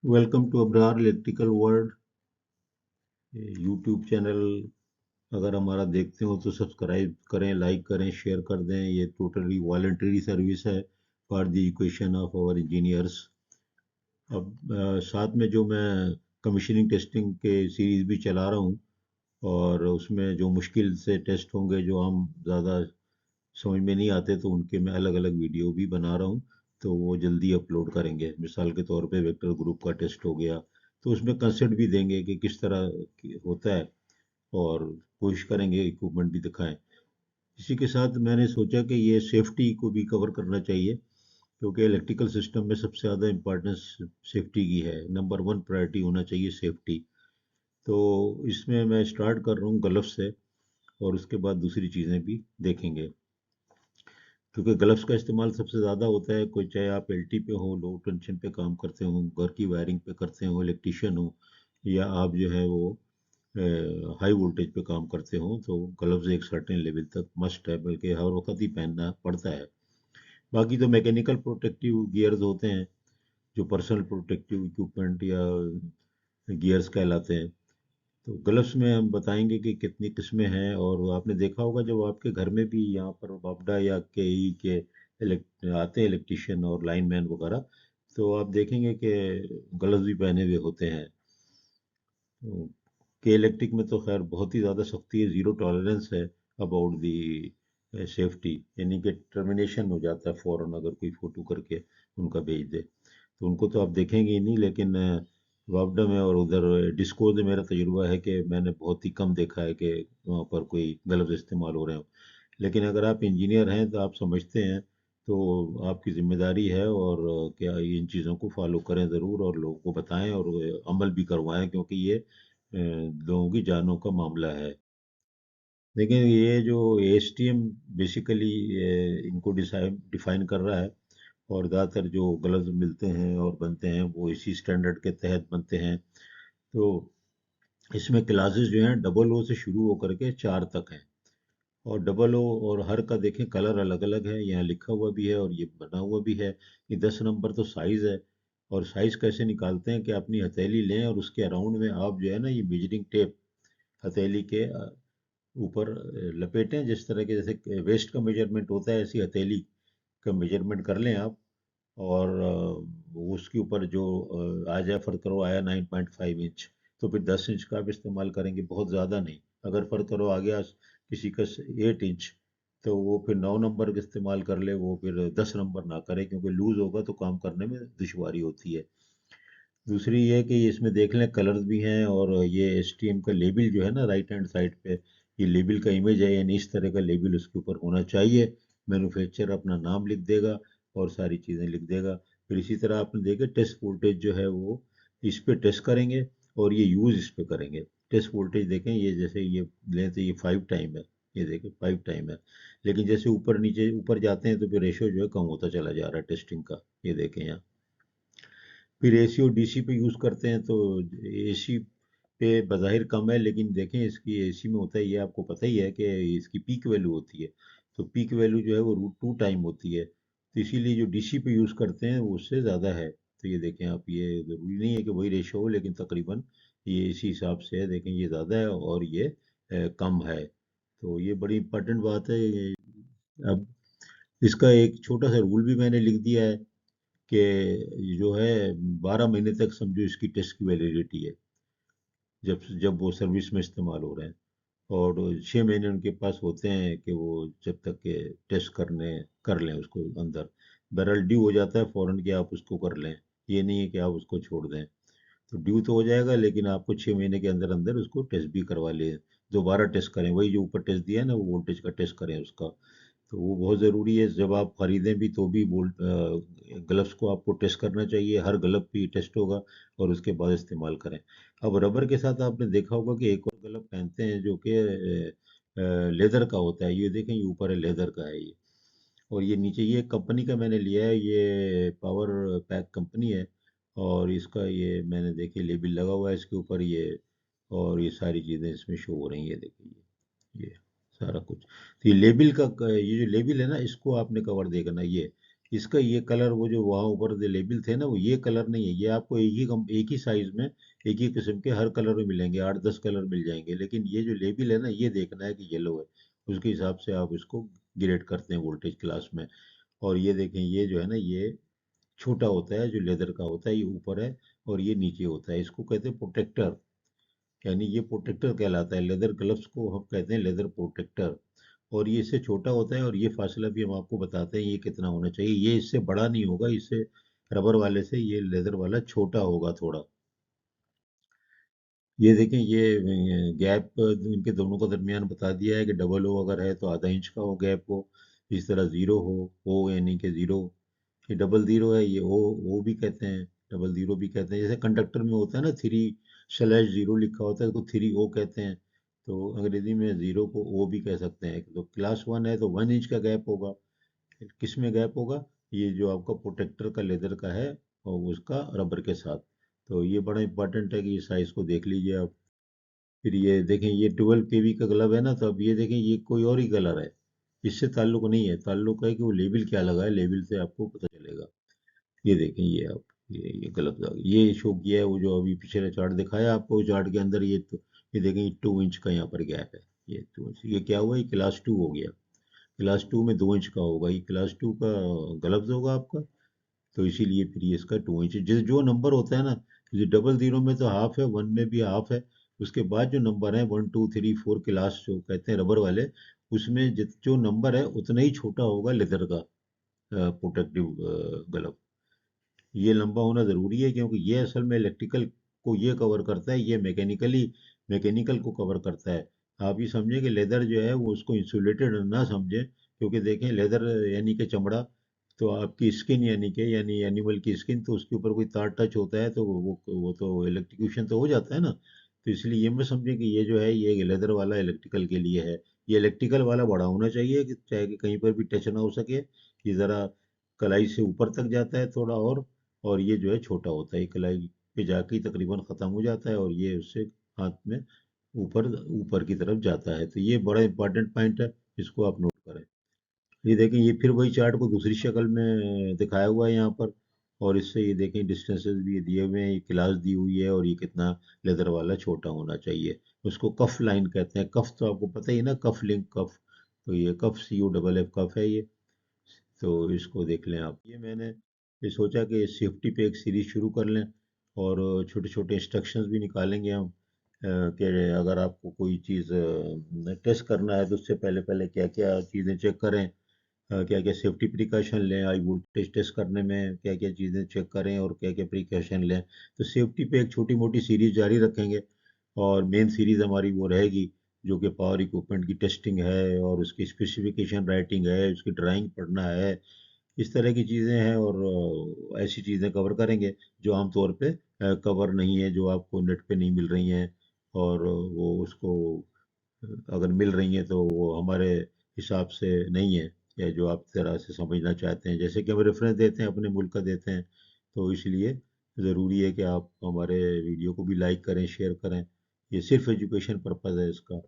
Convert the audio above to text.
Welcome to Abrar electrical world. YouTube channel अगर हमारा देखते हो तो सब्सक्राइब करें, लाइक करें, शेयर कर दें। ये टोटली वॉलंटरी सर्विस है for the education of our engineers. अब साथ में जो मैं कमीशनिंग टेस्टिंग के सीरीज भी चला रहा हूँ, और उसमें जो मुश्किल से टेस्ट होंगे, जो हम ज़्यादा समझ में नहीं आते, तो उनके मैं अलग अलग वीडियो भी बना रहा हूँ। तो वो जल्दी अपलोड करेंगे। मिसाल के तौर पे वेक्टर ग्रुप का टेस्ट हो गया, तो उसमें कंसेप्ट भी देंगे कि किस तरह होता है, और कोशिश करेंगे इक्विपमेंट भी दिखाएं। इसी के साथ मैंने सोचा कि ये सेफ्टी को भी कवर करना चाहिए, क्योंकि इलेक्ट्रिकल सिस्टम में सबसे ज़्यादा इम्पोर्टेंस सेफ्टी की है। नंबर वन प्रायोरिटी होना चाहिए सेफ्टी। तो इसमें मैं स्टार्ट कर रहा हूँ ग्लव्स से, और उसके बाद दूसरी चीज़ें भी देखेंगे। क्योंकि ग्लव्स का इस्तेमाल सबसे ज़्यादा होता है, कोई चाहे आप एलटी पे हो, लो टेंशन पे काम करते हो, घर की वायरिंग पे करते हो, इलेक्ट्रिशियन हो, या आप जो है वो हाई वोल्टेज पे काम करते हो, तो ग्लव्स एक सर्टेन लेवल तक मस्ट है, बल्कि हर वक्त ही पहनना पड़ता है। बाकी तो मैकेनिकल प्रोटेक्टिव गियर्स होते हैं, जो पर्सनल प्रोटेक्टिव इक्विपमेंट या गियर्स कहलाते हैं। तो ग्लव्स में हम बताएंगे कि कितनी किस्में हैं। और आपने देखा होगा जब आपके घर में भी यहाँ पर वापडा या केई के आते हैं इलेक्ट्रिशियन और लाइनमैन वगैरह, तो आप देखेंगे कि ग्लव्स भी पहने हुए होते हैं। तो के इलेक्ट्रिक में तो खैर बहुत ही ज़्यादा सख्ती है, ज़ीरो टॉलरेंस है अबाउट दी सेफ्टी। यानी कि टर्मिनेशन हो जाता है फ़ौरन अगर कोई फ़ोटो करके उनका भेज दे, तो उनको तो आप देखेंगे ही नहीं। लेकिन वापडा में और उधर डिस्को में मेरा तजुर्बा है कि मैंने बहुत ही कम देखा है कि वहाँ पर कोई गलत इस्तेमाल हो रहे हो। लेकिन अगर आप इंजीनियर हैं तो आप समझते हैं, तो आपकी जिम्मेदारी है, और क्या इन चीज़ों को फॉलो करें ज़रूर, और लोगों को बताएं और अमल भी करवाएं, क्योंकि ये लोगों की जानों का मामला है। लेकिन ये जो एएसटीएम बेसिकली इनको डिफाइन कर रहा है, और ज़्यादातर जो ग्लव्स मिलते हैं और बनते हैं वो इसी स्टैंडर्ड के तहत बनते हैं। तो इसमें क्लासेस जो हैं डबल ओ से शुरू होकर के 4 तक हैं। और डबल ओ और हर का देखें कलर अलग अलग है, यहाँ लिखा हुआ भी है और ये बना हुआ भी है। ये 10 नंबर तो साइज़ है। और साइज़ कैसे निकालते हैं कि अपनी हथेली लें, और उसके अराउंड में आप जो है ना, ये मेजरिंग टेप हथेली के ऊपर लपेटें, जिस तरह के जैसे वेस्ट का मेजरमेंट होता है, ऐसी हथेली का मेजरमेंट कर लें आप। और उसके ऊपर जो आ जाए, फर्क करो आया 9.5 इंच, तो फिर 10 इंच का आप इस्तेमाल करेंगे, बहुत ज़्यादा नहीं। अगर फर्क करो आ गया किसी का 8 इंच, तो वो फिर 9 नंबर का इस्तेमाल कर ले, वो फिर 10 नंबर ना करे, क्योंकि लूज होगा तो काम करने में दुश्वारी होती है। दूसरी ये कि इसमें देख लें कलर्स भी हैं, और ये एस टी एम का लेबल जो है ना, राइट हैंड साइड पे ये लेबल का इमेज है, यानी इस तरह का लेबल उसके ऊपर होना चाहिए। मैन्युफैक्चरर अपना नाम लिख देगा और सारी चीज़ें लिख देगा। फिर इसी तरह आपने देखा टेस्ट वोल्टेज जो है वो इस पे टेस्ट करेंगे, और ये यूज़ इस पे करेंगे। टेस्ट वोल्टेज देखें, ये जैसे ये लें तो ये 5 टाइम है, ये देखें 5 टाइम है। लेकिन जैसे ऊपर नीचे ऊपर जाते हैं तो फिर रेशो जो है कम होता चला जा रहा है टेस्टिंग का, ये देखें यहाँ। फिर एसी और डीसी पे यूज़ करते हैं, तो एसी पे बज़ाहिर कम है, लेकिन देखें इसकी एसी में होता है, ये आपको पता ही है कि इसकी पीक वैल्यू होती है। तो पीक वैल्यू जो है वो √2 टाइम होती है, तो इसीलिए जो डीसी पे यूज़ करते हैं वो उससे ज़्यादा है। तो ये देखें आप, ये ज़रूरी नहीं है कि वही रेशो हो, लेकिन तकरीबन ये इसी हिसाब से है। देखें ये ज़्यादा है और ये कम है। तो ये बड़ी इंपॉर्टेंट बात है। अब इसका एक छोटा सा रूल भी मैंने लिख दिया है कि जो है 12 महीने तक समझो इसकी टेस्ट की वैलिडिटी है, जब जब वो सर्विस में इस्तेमाल हो रहे हैं। और 6 महीने उनके पास होते हैं कि वो जब तक के टेस्ट कर लें उसको अंदर। बहरहाल ड्यू हो जाता है फ़ौरन कि आप उसको कर लें, ये नहीं है कि आप उसको छोड़ दें। तो ड्यू तो हो जाएगा, लेकिन आपको 6 महीने के अंदर अंदर उसको टेस्ट भी करवा लें, दोबारा टेस्ट करें, वही जो ऊपर टेस्ट दिया है ना, वो वोल्टेज का टेस्ट करें उसका। तो वो बहुत ज़रूरी है। जब आप खरीदें भी तो भी ग्लव्स को आपको टेस्ट करना चाहिए, हर ग्लव पे टेस्ट होगा, और उसके बाद इस्तेमाल करें। अब रबर के साथ आपने देखा होगा कि एक और ग्लव पहनते हैं जो कि लेदर का होता है। ये देखें, ये ऊपर है लेदर का है ये, और ये नीचे ये कंपनी का मैंने लिया है, ये पावर पैक कंपनी है। और इसका ये मैंने देखिए लेबल लगा हुआ है इसके ऊपर ये, और ये सारी चीज़ें इसमें शो हो रही है, देखिए ये सारा कुछ। तो ये लेबल का ये जो लेबल है ना, इसको आपने कवर देखना, ये इसका ये कलर, वो जो वहाँ ऊपर जो लेबल थे ना, वो ये कलर नहीं है। ये आपको एक ही साइज में, एक ही किस्म के हर कलर में मिलेंगे, 8-10 कलर मिल जाएंगे, लेकिन ये जो लेबल है ना, ये देखना है कि येलो है। उसके हिसाब से आप इसको ग्रेड करते हैं वोल्टेज क्लास में। और ये देखें, ये जो है ना, ये छोटा होता है, जो लेदर का होता है, ये ऊपर है और ये नीचे होता है। इसको कहते हैं प्रोटेक्टर, यानी ये प्रोटेक्टर कहलाता है। लेदर ग्लव्स को हम कहते हैं लेदर प्रोटेक्टर। और ये इससे छोटा होता है, और ये फासला भी हम आपको बताते हैं ये कितना होना चाहिए। ये इससे बड़ा नहीं होगा, इससे रबर वाले से ये लेदर वाला छोटा होगा थोड़ा। ये देखें, ये गैप इनके दोनों का दरमियान बता दिया है कि डबल ओ अगर है तो आधा इंच का हो गैप हो। इस तरह जीरो हो, ओ यानी कि जीरो। ये डबल जीरो है, ये ओ भी कहते हैं, डबल जीरो भी कहते हैं। जैसे कंडक्टर में होता है ना, 3/0 लिखा होता है, तो 3 ओ कहते हैं। तो अंग्रेजी में जीरो को ओ भी कह सकते हैं। तो क्लास 1 है तो 1 इंच का गैप होगा। किस में गैप होगा? ये जो आपका प्रोटेक्टर का लेदर का है, और उसका रबर के साथ। तो ये बड़ा इंपॉर्टेंट है कि ये साइज को देख लीजिए आप। फिर ये देखें, ये 12 kV का ग्लव है ना, तो अब ये देखें, ये कोई और ही कलर है। इससे ताल्लुक नहीं है, ताल्लुक है कि वो लेबल क्या लगा है, लेबल से आपको पता चलेगा। ये देखें, ये आप, ये गलत लगा, ये शो किया है वो जो अभी पिछले चार्ट दिखाया आपको, चार्ट के अंदर ये तो, ये देखें, ये 2 इंच का यहाँ पर गैप है। ये 2 इंच, ये क्या हुआ, ये क्लास 2 हो गया। क्लास 2 में 2 इंच का होगा, ये क्लास 2 का ग्लव्स होगा आपका। तो इसीलिए फिर ये इसका 2 इंच, जिस जो नंबर होता है ना, जैसे डबल जीरो में तो हाफ है, 1 में भी हाफ है। उसके बाद जो नंबर है 1 2 3 4, क्लास जो कहते हैं रबर वाले, उसमें जो नंबर है उतना ही छोटा होगा लेदर का प्रोटेक्टिव ग्लव। ये लंबा होना ज़रूरी है, क्योंकि ये असल में इलेक्ट्रिकल को ये कवर करता है, ये मैकेनिकल को कवर करता है। आप ये समझें कि लेदर जो है वो उसको इंसुलेटेड ना समझें, क्योंकि देखें, लेदर यानी कि चमड़ा, तो आपकी स्किन यानी कि, यानी एनिमल की स्किन, तो उसके ऊपर कोई तार टच होता है तो वो तो इलेक्ट्रिक्यूशन तो हो जाता है ना। तो इसलिए ये मत समझें कि ये जो है ये लेदर वाला इलेक्ट्रिकल के लिए है। ये इलेक्ट्रिकल वाला बड़ा होना चाहिए, कि चाहे कि कहीं पर भी टच ना हो सके। ये ज़रा कलाई से ऊपर तक जाता है थोड़ा, और ये जो है छोटा होता है, ये कलाई पे जाके ही तकरीबन ख़त्म हो जाता है, और ये उससे हाथ में ऊपर ऊपर की तरफ जाता है। तो ये बड़ा इंपॉर्टेंट पॉइंट है, इसको आप नोट करें। ये देखें, ये फिर वही चार्ट को दूसरी शक्ल में दिखाया हुआ है यहाँ पर। और इससे ये देखें, डिस्टेंसेस भी दिए हुए हैं, ये क्लास दी हुई है, और ये कितना लेदर वाला छोटा होना चाहिए। उसको कफ लाइन कहते हैं। कफ तो आपको पता ही है ना, कफ लिंक कफ। तो ये कफ, CUFF कफ है ये। तो इसको देख लें आप। ये मैंने ये सोचा कि सेफ्टी पे एक सीरीज शुरू कर लें, और छोटे छोटे इंस्ट्रक्शंस भी निकालेंगे हम, कि अगर आपको कोई चीज़ टेस्ट करना है तो उससे पहले पहले क्या क्या चीज़ें चेक करें, क्या क्या सेफ्टी प्रिकॉशन लें, हाई वोल्टेज टेस्ट करने में क्या क्या चीज़ें चेक करें, और क्या क्या प्रिकॉशन लें। तो सेफ्टी पे एक छोटी मोटी सीरीज जारी रखेंगे। और मेन सीरीज हमारी वो रहेगी, जो कि पावर इक्विपमेंट की टेस्टिंग है, और उसकी स्पेसिफिकेशन राइटिंग है, उसकी ड्राइंग पढ़ना है। इस तरह की चीज़ें हैं, और ऐसी चीज़ें कवर करेंगे जो आमतौर पे कवर नहीं है, जो आपको नेट पे नहीं मिल रही हैं। और वो उसको अगर मिल रही हैं तो वो हमारे हिसाब से नहीं है, या जो आप तरह से समझना चाहते हैं, जैसे कि हम रेफरेंस देते हैं, अपने मुल्क का देते हैं। तो इसलिए ज़रूरी है कि आप हमारे वीडियो को भी लाइक करें, शेयर करें। ये सिर्फ एजुकेशन पर्पज़ है इसका।